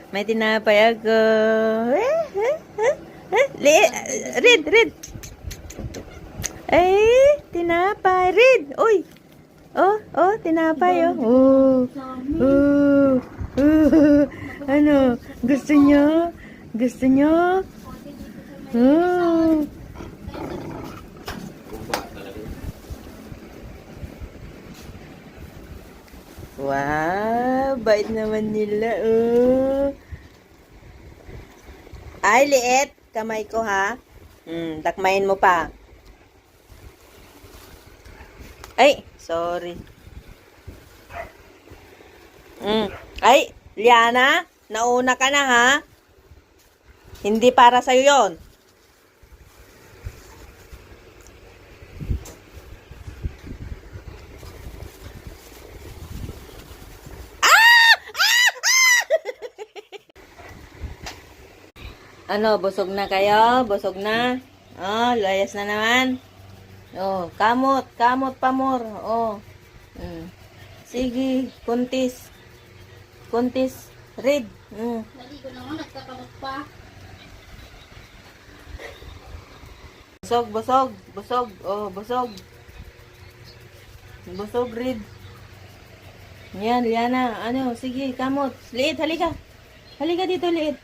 May tinapay ako. Read, read. Ay, tinapay. Read. Uy. Oh, tinapay, oh. Ano? Gusto nyo? Gusto nyo? Oh. Wow, bait naman nila, oh. Ay, liit. Kamay ko, ha? Takmain mo pa. Ay, sorry. Ay, Liana, nauna ka na, ha? Hindi para sa'yo yon. Ano, busog na kayo? Busog na? Oh, layas na naman. Oh, kamot, pamor. Oh. Sige, kuntis. Kuntis, read. Dali ko naman, nagkakamot pa. Busog. Oh, busog. Busog, read. Yan, Liana. Ano, sige, kamot. Liit, halika. Halika dito, liit.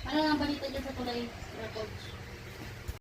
Ano ang balita dyan sa tulay records?